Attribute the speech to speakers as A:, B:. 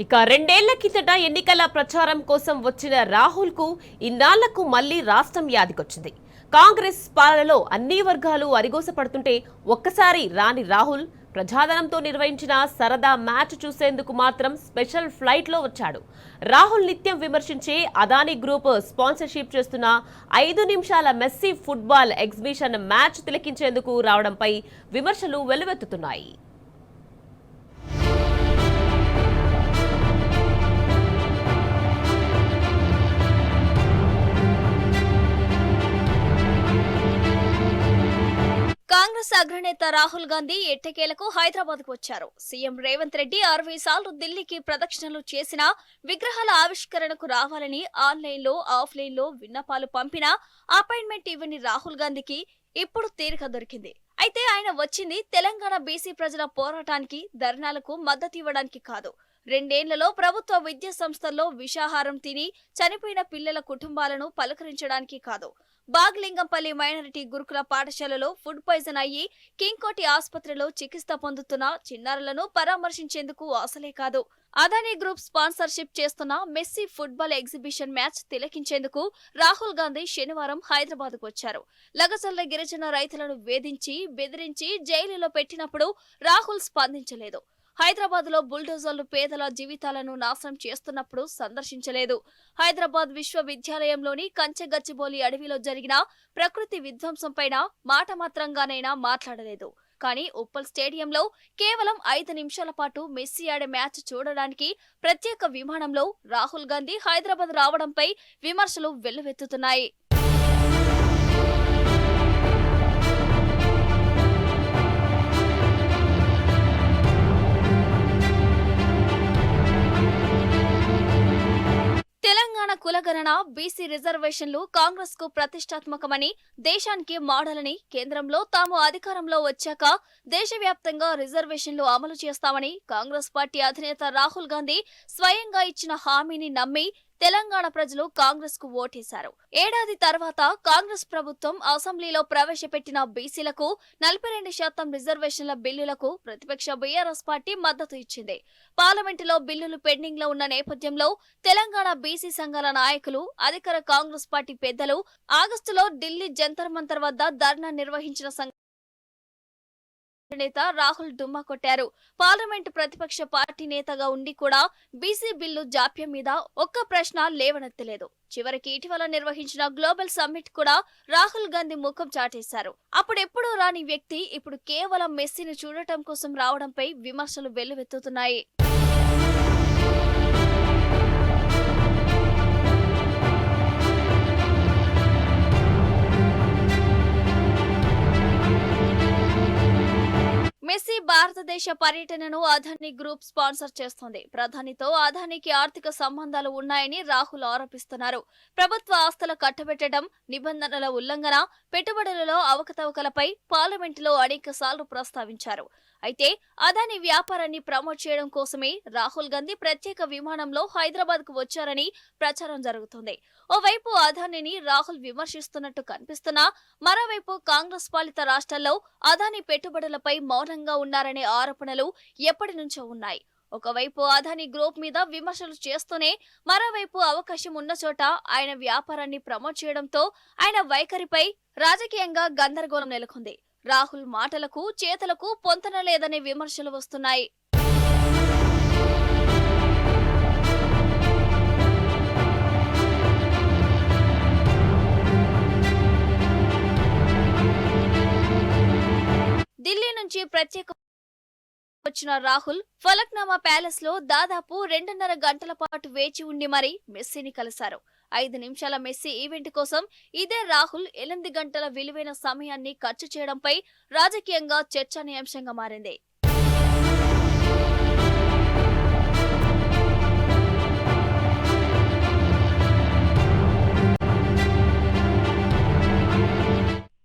A: ఇక రెండేళ్ల కిందట ఎన్నికల ప్రచారం కోసం వచ్చిన రాహుల్ కు ఇన్నాళ్లకు మళ్లీ రాష్ట్రం యాదికొచ్చింది. కాంగ్రెస్ పాలనలో అన్ని వర్గాలు అరిగోసపడుతుంటే ఒక్కసారి రాని రాహుల్ ప్రజాధనంతో నిర్వహించిన సరదా మ్యాచ్ చూసేందుకు మాత్రం స్పెషల్ ఫ్లైట్ లో వచ్చాడు. రాహుల్ నిత్యం విమర్శించే అదానీ గ్రూప్ స్పాన్సర్షిప్ చేస్తున్న 5 నిమిషాల మెస్సీ ఫుట్బాల్ ఎగ్జిబిషన్ మ్యాచ్ తిలకించేందుకు రావడంపై విమర్శలు వెల్లువెత్తుతున్నాయి.
B: కాంగ్రెస్ అగ్రనేత రాహుల్ గాంధీ ఎట్టకేలకు హైదరాబాద్ కు వచ్చారు. సీఎం రేవంత్ రెడ్డి 60 సార్లు ఢిల్లీకి ప్రదక్షిణలు చేసినా విగ్రహాల ఆవిష్కరణకు రావాలని ఆన్లైన్ లో ఆఫ్లైన్ లో విన్నపాలు పంపినా అపాయింట్మెంట్ ఇవ్వని రాహుల్ గాంధీకి ఇప్పుడు తీరిక దొరికింది. అయితే ఆయన వచ్చింది తెలంగాణ బీసీ ప్రజల పోరాటానికి, ధర్నాలకు మద్దతు ఇవ్వడానికి కాదు. రెండేళ్లలో ప్రభుత్వ విద్యా సంస్థల్లో విషాహారం తిని చనిపోయిన పిల్లల కుటుంబాలను పలకరించడానికి కాదు. బాగ్లింగంపల్లి మైనారిటీ గురుకుల పాఠశాలలో ఫుడ్ పాయిజన్ అయ్యి కింగ్కోటి ఆసుపత్రిలో చికిత్స పొందుతున్న చిన్నారులను పరామర్శించేందుకు అసలే కాదు. అదానీ గ్రూప్ స్పాన్సర్షిప్ చేస్తున్న మెస్సీ ఫుట్బాల్ ఎగ్జిబిషన్ మ్యాచ్ తిలకించేందుకు రాహుల్ గాంధీ శనివారం హైదరాబాద్ కు వచ్చారు. లగచర్ల గిరిజన రైతులను వేధించి బెదిరించి జైలులో పెట్టినప్పుడు రాహుల్ స్పందించలేదు. హైదరాబాద్ లో బుల్డోజర్లు పేదల జీవితాలను నాశనం చేస్తున్నప్పుడు సందర్శించలేదు. హైదరాబాద్ విశ్వవిద్యాలయంలోని కంచెగచ్చిబౌలి అడవిలో జరిగిన ప్రకృతి విధ్వంసంపైన మాట మాత్రంగానైనా మాట్లాడలేదు. కానీ ఉప్పల్ స్టేడియంలో కేవలం 5 నిమిషాల పాటు మెస్సీ ఆడే మ్యాచ్ చూడడానికి ప్రత్యేక విమానంలో రాహుల్ గాంధీ హైదరాబాద్ రావడంపై విమర్శలు వెల్లువెత్తుతున్నాయి. తెలంగాణ కులగణన, బీసీ రిజర్వేషన్లు కాంగ్రెస్ కు ప్రతిష్టాత్మకమని, దేశానికి మోడల్ అని, కేంద్రంలో తాము అధికారంలో వచ్చాక దేశవ్యాప్తంగా రిజర్వేషన్లు అమలు చేస్తామని కాంగ్రెస్ పార్టీ అధినేత రాహుల్ గాంధీ స్వయంగా ఇచ్చిన హామీని నమ్మి తెలంగాణ ప్రజలు కాంగ్రెస్ కు ఓటేశారు. ఏడాది తర్వాత కాంగ్రెస్ ప్రభుత్వం అసెంబ్లీలో ప్రవేశపెట్టిన బీసీలకు 42% రిజర్వేషన్ల బిల్లులకు ప్రతిపక్ష బీఆర్ఎస్ పార్టీ మద్దతు ఇచ్చింది. పార్లమెంటులో బిల్లులు పెండింగ్ లో ఉన్న నేపథ్యంలో తెలంగాణ బీసీ సంఘాల నాయకులు, అధికార కాంగ్రెస్ పార్టీ పెద్దలు ఆగస్టులో ఢిల్లీ జంతర్ మంతర్ వద్ద ధర్నా నిర్వహించిన నేత రాహుల్ డుమ్మా కొట్టారు. పార్లమెంటు ప్రతిపక్ష పార్టీ నేతగా ఉండి కూడా బీసీ బిల్లు జాప్యం మీద ఒక్క ప్రశ్న లేవనెత్తలేదు. చివరికి ఇటీవల నిర్వహించిన గ్లోబల్ సమ్మిట్ కూడా రాహుల్ గాంధీ ముఖం చాటేశారు. అప్పుడెప్పుడూ రాని వ్యక్తి ఇప్పుడు కేవలం మెస్సీని చూడటం కోసం రావడంపై విమర్శలు వెల్లువెత్తుతున్నాయి. మెస్సీ భారతదేశ పర్యటనను అదానీ గ్రూప్ స్పాన్సర్ చేస్తోంది. ప్రధానితో అదానీకి ఆర్థిక సంబంధాలు ఉన్నాయని రాహుల్ ఆరోపిస్తున్నారు. ప్రభుత్వ ఆస్తుల కట్టబెట్టడం, నిబంధనల ఉల్లంఘన, పెట్టుబడులలో అవకతవకలపై పార్లమెంటులో అనేక సార్లు ప్రస్తావించారు. అయితే అదానీ వ్యాపారాన్ని ప్రమోట్ చేయడం కోసమే రాహుల్ గాంధీ ప్రత్యేక విమానంలో హైదరాబాద్ కు వచ్చారని ప్రచారం జరుగుతుంది. ఓవైపు అదానీని రాహుల్ విమర్శిస్తున్నట్టు కనిపిస్తున్నా, మరోవైపు కాంగ్రెస్ పాలిత రాష్ట్రాల్లో అదానీ పెట్టుబడులపై మౌనంగా ఉన్నారనే ఆరోపణలు ఎప్పటి నుంచో ఉన్నాయి. ఒకవైపు అదానీ గ్రూప్ మీద విమర్శలు చేస్తూనే మరోవైపు అవకాశం ఉన్న చోట ఆయన వ్యాపారాన్ని ప్రమోట్ చేయడంతో ఆయన వైఖరిపై రాజకీయంగా గందరగోళం నెలకొంది. రాహుల్ మాటలకు చేతలకు పొంతన లేదనే విమర్శలు వస్తున్నాయి. ఢిల్లీ నుంచి ప్రత్యేక వచ్చిన రాహుల్ ఫలక్నామా ప్యాలెస్ లో దాదాపు 2.5 గంటల పాటు వేచి ఉండి మరీ మెస్సీని కలిశారు. 5 నిమిషాల మెస్సీ ఈవెంట్ కోసం ఇదే రాహుల్ 8 గంటల విలువైన సమయాన్ని ఖర్చు చేయడంపై రాజకీయంగా చర్చనీయాంశంగా మారింది.